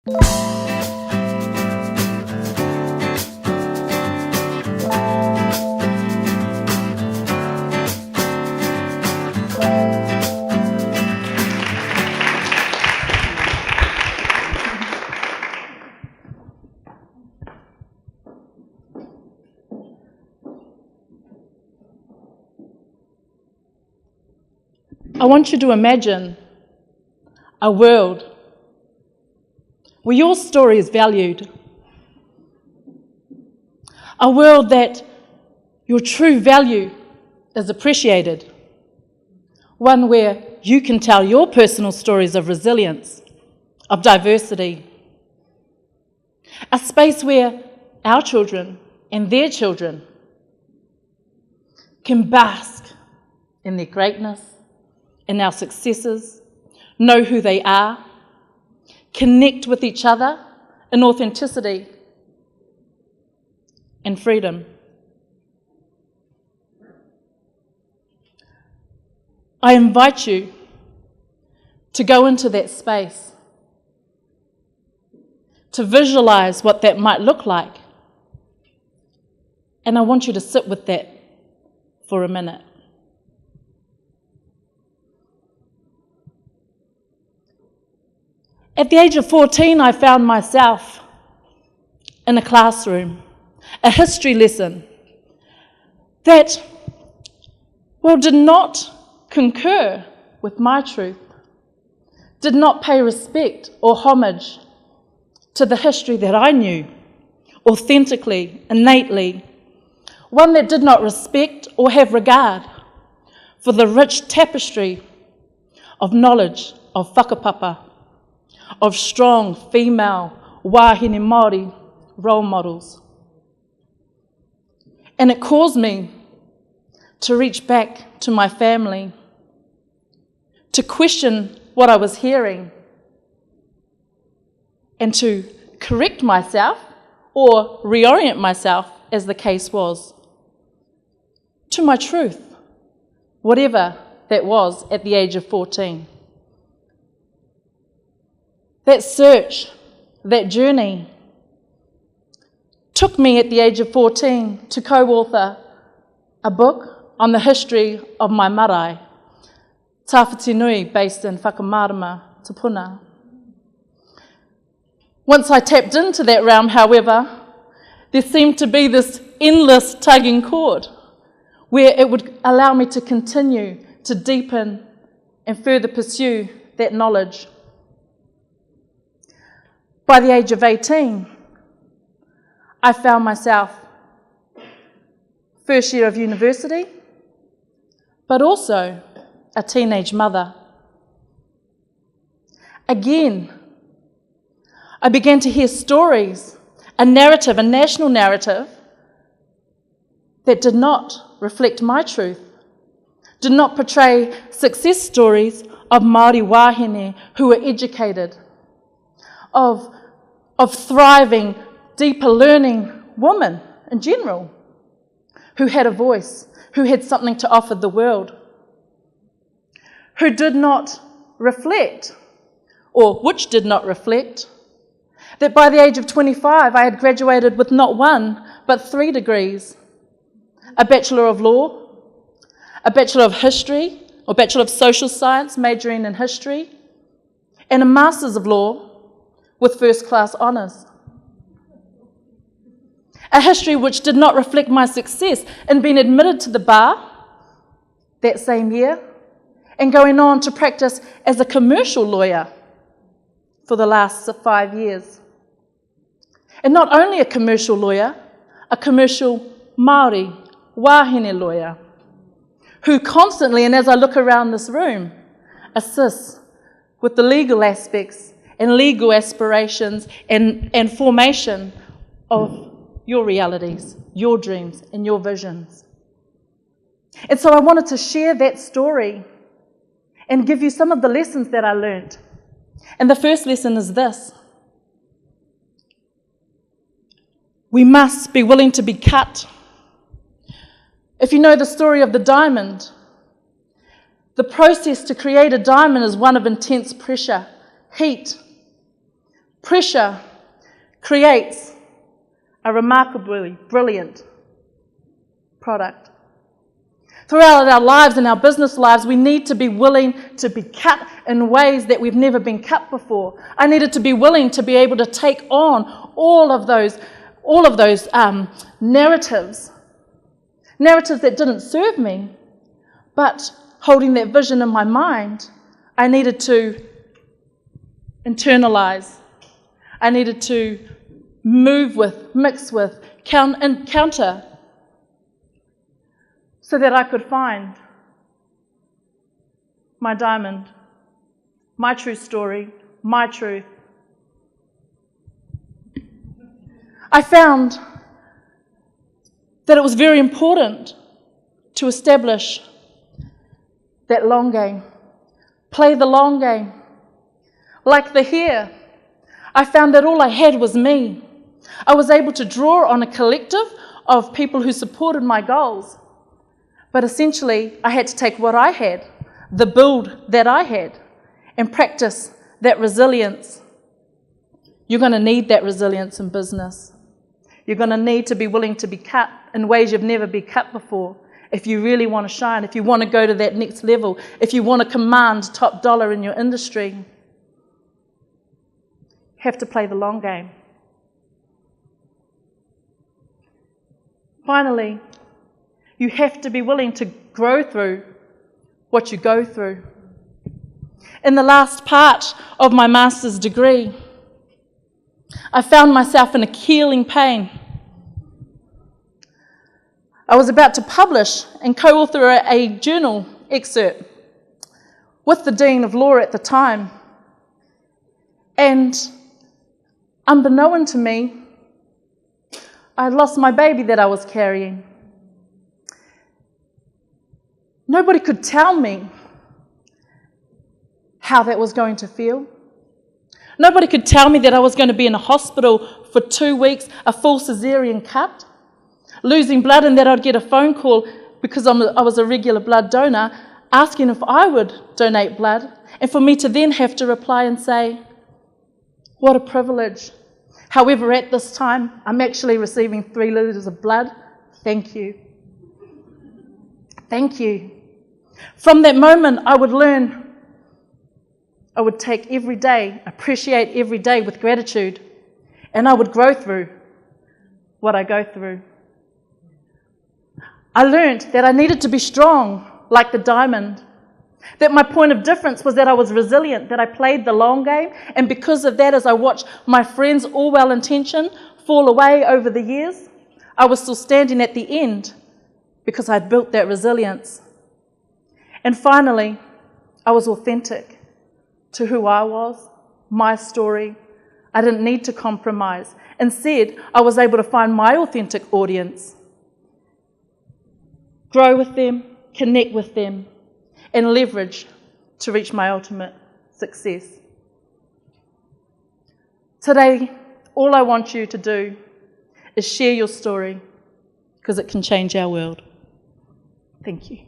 I want you to imagine a world where your story is valued, a world that your true value is appreciated, one where you can tell your personal stories of resilience, of diversity, a space where our children and their children can bask in their greatness, in our successes, know who they are, connect with each other in authenticity and freedom. I invite you to go into that space, to visualize what that might look like, and I want you to sit with that for a minute. At the age of 14, I found myself in a classroom, a history lesson that, well, did not concur with my truth, did not pay respect or homage to the history that I knew, authentically, innately, one that did not respect or have regard for the rich tapestry of knowledge of whakapapa, of strong female wahine Māori role models. And it caused me to reach back to my family, to question what I was hearing, and to correct myself or reorient myself, as the case was, to my truth, whatever that was at the age of 14. That search, that journey, took me at the age of 14 to co-author a book on the history of my marae, Tāwhiti Nui, based in Whakamārama, Te Puna. Once I tapped into that realm, however, there seemed to be this endless tugging cord where it would allow me to continue to deepen and further pursue that knowledge. By the age of 18, I found myself first year of university, but also a teenage mother. Again, I began to hear stories, a narrative, a national narrative, that did not reflect my truth, did not portray success stories of Māori wahine who were educated, of thriving, deeper learning women in general, who had a voice, who had something to offer the world, who did not reflect, or which did not reflect, that by the age of 25 I had graduated with not one, but 3 degrees, a Bachelor of Law, a Bachelor of History, or Bachelor of Social Science, majoring in History, and a Masters of Law with first-class honours. A history which did not reflect my success in being admitted to the bar that same year and going on to practice as a commercial lawyer for the last 5 years. And not only a commercial lawyer, a commercial Māori wahine lawyer who constantly, and as I look around this room, assists with the legal aspects and legal aspirations and formation of your realities, your dreams, and your visions. And so I wanted to share that story and give you some of the lessons that I learned. And the first lesson is this: we must be willing to be cut. If you know the story of the diamond, the process to create a diamond is one of intense pressure, heat, Pressure creates a remarkably brilliant product. Throughout our lives and our business lives, we need to be willing to be cut in ways that we've never been cut before. I needed to be willing to be able to take on all of those narratives that didn't serve me, but holding that vision in my mind, I needed to internalize. I needed to move with, mix with, counter, so that I could find my diamond, my true story, my truth. I found that it was very important to establish that long game, play the long game. Like the hare, I found that all I had was me. I was able to draw on a collective of people who supported my goals. But essentially, I had to take what I had, the build that I had, and practice that resilience. You're going to need that resilience in business. You're going to need to be willing to be cut in ways you've never been cut before if you really want to shine, if you want to go to that next level, if you want to command top dollar in your industry. You have to play the long game. Finally, you have to be willing to grow through what you go through. In the last part of my master's degree, I found myself in a killing pain. I was about to publish and co-author a journal excerpt with the Dean of Law at the time. And unbeknown to me, I had lost my baby that I was carrying. Nobody could tell me how that was going to feel. Nobody could tell me that I was going to be in a hospital for 2 weeks, a full cesarean cut, losing blood, and that I'd get a phone call because I was a regular blood donor asking if I would donate blood, and for me to then have to reply and say, what a privilege. However, at this time, I'm actually receiving 3 litres of blood. Thank you. Thank you. From that moment, I would learn, I would take every day, appreciate every day with gratitude, and I would grow through what I go through. I learned that I needed to be strong like the diamond, that my point of difference was that I was resilient, that I played the long game, and because of that, as I watched my friends, all well-intentioned, fall away over the years, I was still standing at the end because I'd built that resilience. And finally, I was authentic to who I was, my story. I didn't need to compromise. Instead, I was able to find my authentic audience, grow with them, connect with them, and leverage to reach my ultimate success. Today, all I want you to do is share your story because it can change our world. Thank you.